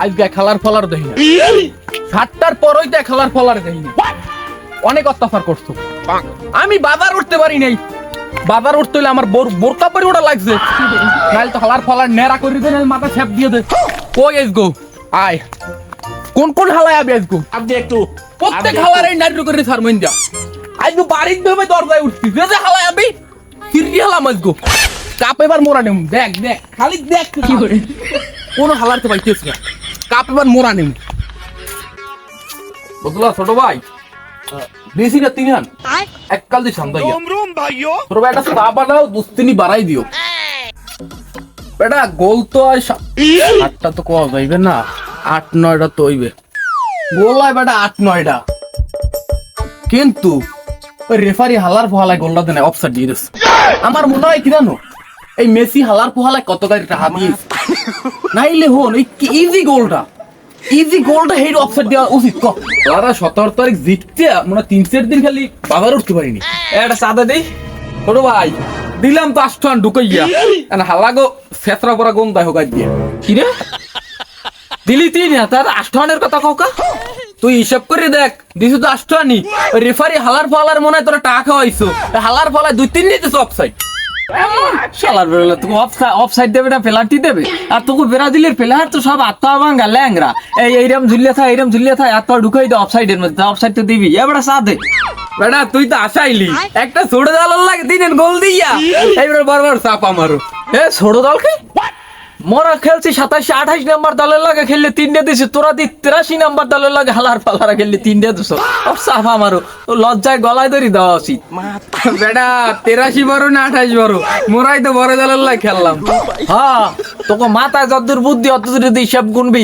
আজকে খেলার ফলার দেখি না, 7টার পরই তো খেলার ফলার দেখি না। অনেক অত্যাচার করছো। আমি বাজার উঠতে পারি নাই, বাজার উঠতে হলে আমার বোরকা পরে ওটা লাগছে, নাহলে তো খেলার ফলার নেড়া করে দে, মাথা ছ্যাপ দিয়ে দে। কই আসগো আয়, কোন কোন হালায় আবি আসগো? আপনি একটু প্রত্যেক হালার এই নাইট্রো করে সারমেন যা। আজকে বাড়ির ভেবে দরজায় উঠছি, যে যে হালায় আবি ফিরি হালাম আসগো। কাপ এবার মোরা নেম, দেখ দেখ খালি দেখ কি করে কোন হালারতে পাইতেছ না। কাপ এবার মোরা নেম, বুঝলা ছোট ভাই? বেশি না 3 আন এক কাল দিয়ে সান্দাই ছোট ভাই, একটা চা বানাও, দুস্তিনি বাড়াই দিও বেটা। গোল তো আর 8টা তো কোয়া যাইবে না, 8-9টা তো হইবে গোল হয় বেটা, 8-9টা। কিন্তু ওই রেফারি হালার পোহালায় গোলটা দেয় অফসাইড দিয়ে দিচ্ছে। আমার মনে হয় কি জানো, এই মেসি হালার পোহালায় কত গাড়ি টাকা দিয়েছে, নাইলে হন এই ইজি গোলটা, ইজি গোলটা হেড অফসাইড দেওয়া উচিত। তারা 17 তারিখ জিততে মানে 3-4 দিন খালি বাবার উঠতে পারিনি। একটা চাঁদা দেই ছোট ভাই, দিলাম তো 8 টান ঢুকাইয়া, হালাগো ছেত্রা পরা গন দেয় হোক দিয়ে। কি রে দিলি তুই না তার 8 টানের কথা কাউকা? তুই হিসাব করে দেখ, দিছু তো 8 টানি। রেফারি হালার ফালার মনে হয় তোরা টাকা খাওয়াইছো, হালার ফালায় 2-3 নিতেছ অফসাইড। শালার বেরোলে তুমি অফসাইড দেবে না পেনাল্টি দেবে? আর তোকে ব্রাজিলের প্লেয়ার তো সব আত্মা ভাঙ্গা ল্যাংরা, এইরকম ঝুলিয়ে থাক এইরকম ঝুলিয়ে থাক, আত্মা ঢুকাই দে অফসাইডের মধ্যে, অফসাইড তো দিবি এবারে সাথে। বেটা তুই তো আসাইলি একটা ছোট দল লাগে দিনের গোল দিয়া, এইবার বারবার চাপ আমারও। এ ছোট দলকে মোরা খেলছি 27-28 নাম্বার দলের লাগে খেললে 3টে দিছে, তোরা দি 83 নাম্বার দলের লাগে হালার পালারা খেললে 3টে দিছ। চাপ আমারও লজ্জায় গলায় ধরি দেওয়া উচিত। বেটা 83 বড় না 28 বড়, মোরাই তো বড় দলের লাগে খেললাম। হ্যাঁ তোকে মাথায় যতদূর বুদ্ধি অতদূর হিসাব গুনবি,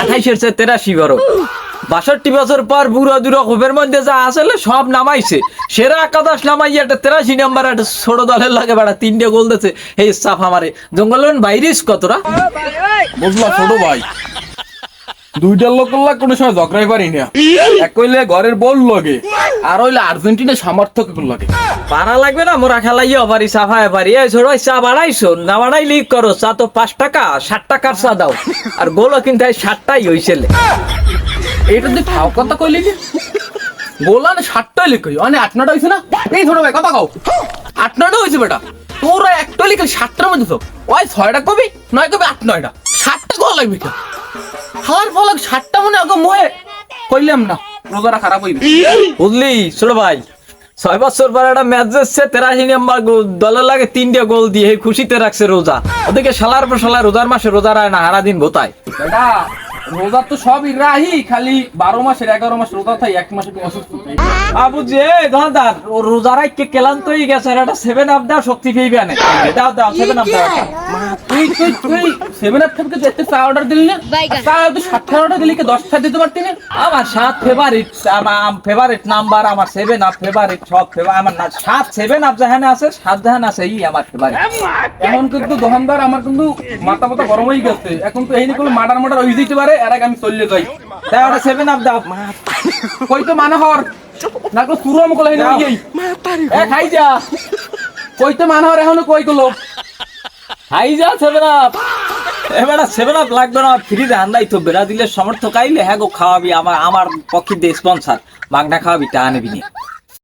28-এর চেয়ে 83 বড়। 62 বছর পর বুড়ো দুড়ো খোপের মধ্যে যা আসলে সব নামাইছে, সেরা একাদশ নামাই একটা 83 নাম্বার একটা ছোট দলের লাগে বেড়া 3টে গোল দিচ্ছে। এই সাফ আমারে জঙ্গলের বাইরিস কতরা বুঝলা ছোট ভাই? 2টা লোক কোনো সময় ঝগড়াই পারি না, এক হইলে ঘরের বল লাগে, আর হইলে আর্জেন্টিনা সমর্থক লাগে। পারা লাগবে না, মোরা খেলাইও পারি, সাফায় পারি। এই ছোট চা বাড়াইছো না বাড়াই লিক করো, চা তো 5 টাকা, 60 টাকার চা দাও, আর গোলও কিন্তু 60টাই হইছিল। এটা যে ভাও কথা কইলি যে গোলা না 60টাই লিখই, মানে 8-9টা হইছে না? এই ছোট ভাই কথা কও, 8-9টা হইছে বেটা, তোরা একটা লিখে 60টার মধ্যে তো ওই 6টা কবি 9 কবি 8-9টা 60টা গোল লাগবে কেন? হার ফলক 60টা মনে আগে মোয়ে কইলাম না, রোজারা খারাপ হইবে বুঝলি ছোট ভাই? 6 বছর পর একটা ম্যাচ যাচ্ছে, 83 নাম্বার দলের লাগে 3টে গোল দিয়ে খুশিতে রাখছে রোজা। ওদিকে শালার পর শালা রোজার মাসে রোজা রায় না, হারা দিন ভোতায়। বেটা রোজা তো সবই রাহি, খালি 12 মাসের 11 মাস রোজা থাই, 1 মাসে তুমি অসুস্থ আবু যে দাদার ও রোজা রাখকে ক্লান্ত হয়ে গেছে, একটা 7 আপ দাও শক্তি পেইবে না। দাও দাও 7 আপ দাও। তুই 7 আপ থেকে যেতে চা অর্ডার দিলি না, চা তুই 7 অর্ডার দিলি কি 10টা দিতে পারতি না? আমার 7 ফেভারিট, আমার ফেভারিট নাম্বার, আমার 7 আপ ফেভারিট, সব ফেভারিট আমার না। 7 আপ জাহানে আছে, 7 জাহান আছে, এই আমার ফেভারিট। এখন কিন্তু দোকানদার আমার কিন্তু মাথা মাথা গরম হয়ে গেছে, এখন তো এই নিয়ে মার্ডার হয়ে যেতে পারে, এর আগে আমি চলে যাই। তাই ওটা 7 আপ দাও কই তো মানে হর না কো পুরো আমকল হই না এই এ খাই যা কই তো মানে হর এখনো কই গলো খাই যা 7 আপ। এবারে 7 আপ লাগবে না, ফ্রিতে আনলাই তো ব্রাজিলের সমর্থক আইলে হ্যাঁ গো খাওয়াবি, আমার পক্ষে দে স্পন্সর মাগনা খাওয়াবি, টা আনবি না।